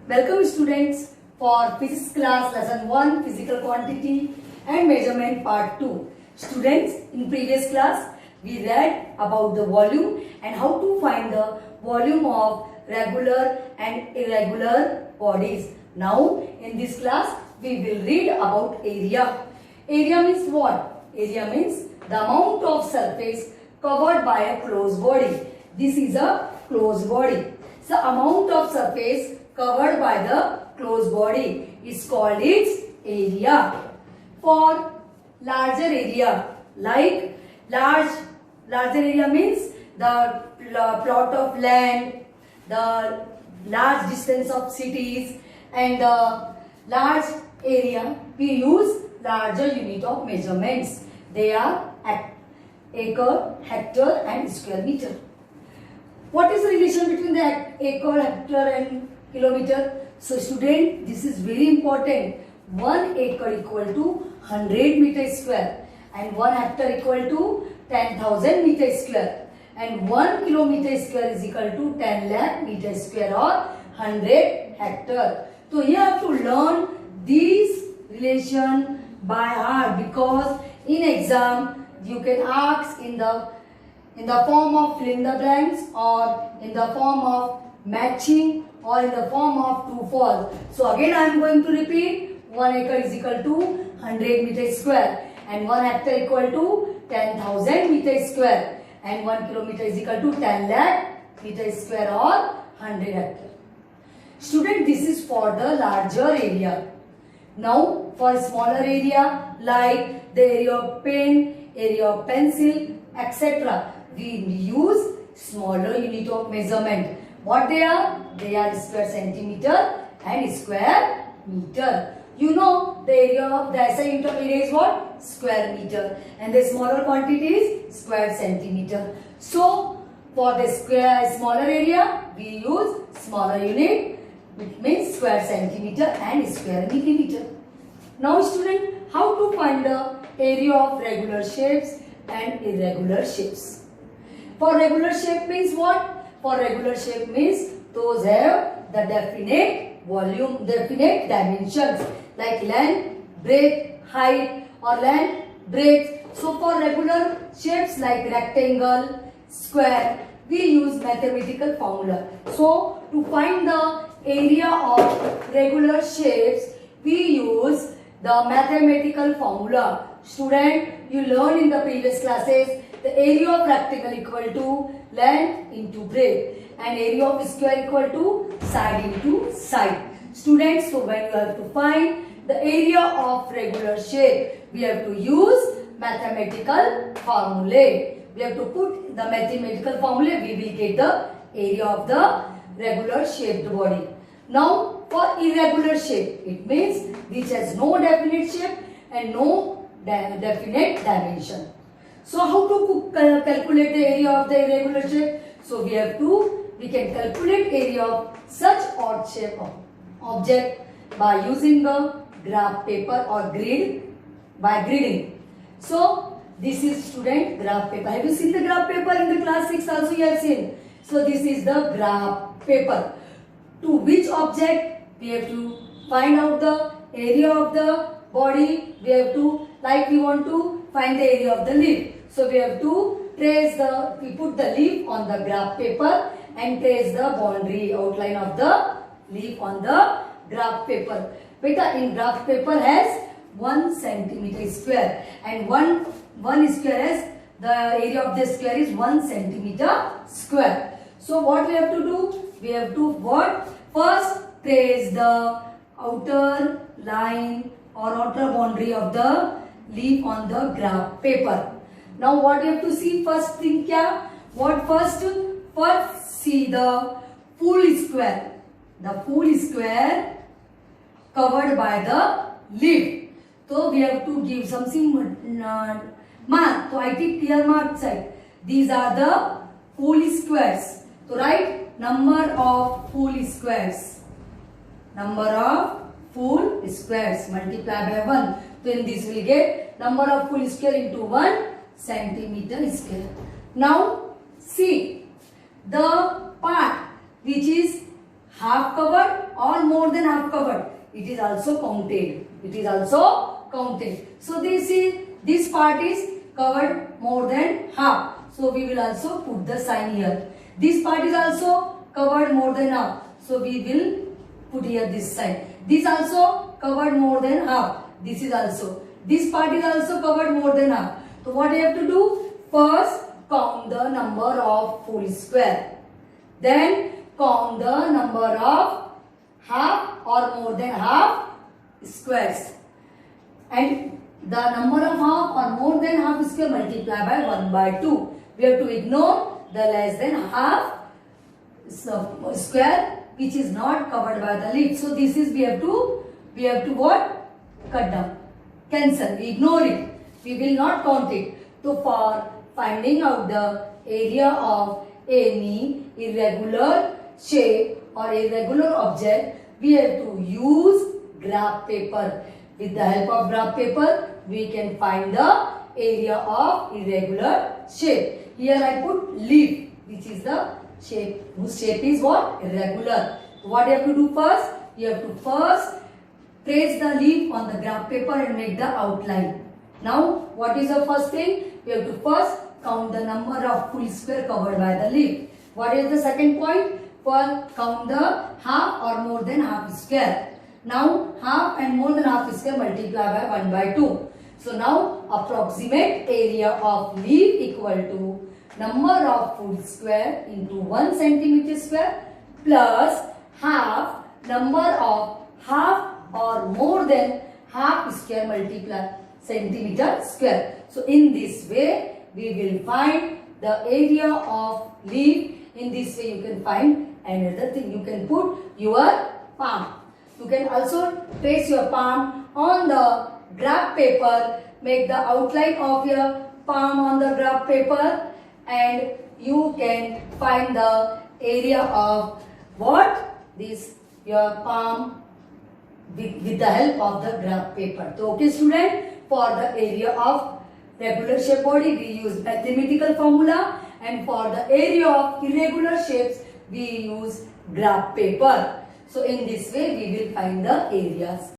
Welcome students for physics class lesson 1 physical quantity and measurement part 2. Students, in previous class we read about the volume and how to find the volume of regular and irregular bodies. Now in this class we will read about area. Area means what? Area means the amount of surface covered by a closed body. This is a closed body. The amount of surface covered by the closed body is called its area. For larger area, like larger area means the plot of land, the large distance of cities, and the large area, we use larger unit of measurements. They are acre, hectare and square meter. What is the relation between the acre, hectare and kilometer? So student, this is very important. 1 acre equal to 100 meters square and 1 hectare equal to 10,000 meters square and 1 kilometer square is equal to 10 lakh meters square or 100 hectare. So you have to learn these relation by heart because in exam you can ask in the form of fill in the blanks or in the form of matching or in the form of true false. So again I am going to repeat. 1 acre is equal to 100 meters square and 1 hectare equal to 10,000 meters square and 1 kilometer is equal to 10 lakh meters square or 100 hectare. Student, this is for the larger area. Now for smaller area like the area of pen, area of pencil, etc. we use smaller unit of measurement. What they are? They are square centimeter and square meter. You know the area of the SI unit of area is what? Square meter. And the smaller quantity is square centimeter. So for the smaller area we use smaller unit, which means square centimeter and square millimeter. Now student, how to find the area of regular shapes and irregular shapes? For regular shape means what? For regular shape means those have the definite volume, definite dimensions like length, breadth, height or length, breadth. So for regular shapes like rectangle, square, we use mathematical formula. So to find the area of regular shapes, we use the mathematical formula. Student, you learned in the previous classes the area of rectangle equal to length into breadth and area of square equal to side into side. Students, so when you have to find the area of regular shape, we have to use mathematical formula. We have to put the mathematical formula, we will get the area of the regular shaped body. Now for irregular shape, it means which has no definite shape and no definite dimension. So how to calculate the area of the irregular shape? So we can calculate area of such odd shape of object by using the graph paper or grid by gridding. So this is student graph paper. Have you seen the graph paper in the class 6 also you have seen? So this is the graph paper. To which object we have to find out the area of the body. We have to, like we want to find the area of the leaf. So we have to we put the leaf on the graph paper and trace the boundary outline of the leaf on the graph paper. Beta, in graph paper has 1 centimeter square and one square has the area of the square is 1 centimeter square. So what we have to do? We have to what? First trace the outer line or outer boundary of the leaf on the graph paper. Now what you have to see? First thing kya? What first? First see the full square. The full square covered by the leaf. So we have to give something mark. So I take clear mark side. These are the full squares. So write number of full squares. Number of full squares multiply by 1. So in this we will get number of full square into 1 centimeter square. Now see the part which is half covered or more than half covered, it is also counted. It is also counted. So this part is covered more than half. So we will also put the sign here. This part is also covered more than half. So we will put here this sign. This also covered more than half. This is also. This part is also covered more than half. So what you have to do? First count the number of full square. Then count the number of half or more than half squares. And the number of half or more than half square multiply by 1 by 2. We have to ignore the less than half square which is not covered by the leaf. So this is we have to what? Cut down. Cancel. We ignore it. We will not count it. So for finding out the area of any irregular shape or irregular object, we have to use graph paper. With the help of graph paper, we can find the area of irregular shape. Here I put leaf, which is the shape, whose shape is what? Irregular. What you have to do first? You have to first trace the leaf on the graph paper and make the outline. Now, what is the first thing? We have to first count the number of full square covered by the leaf. What is the second point? First, count the half or more than half square. Now, half and more than half square multiply by 1 by 2. So, now approximate area of leaf equal to number of full square into 1 centimeter square plus half number of half or more than half square multiply centimeter square. So in this way we will find the area of leaf. In this way you can find another thing. You can put your palm. You can also trace your palm on the graph paper. Make the outline of your palm on the graph paper and you can find the area of what? This your palm with the help of the graph paper. So okay student, for the area of regular shape body we use mathematical formula, and for the area of irregular shapes we use graph paper. So in this way we will find the areas.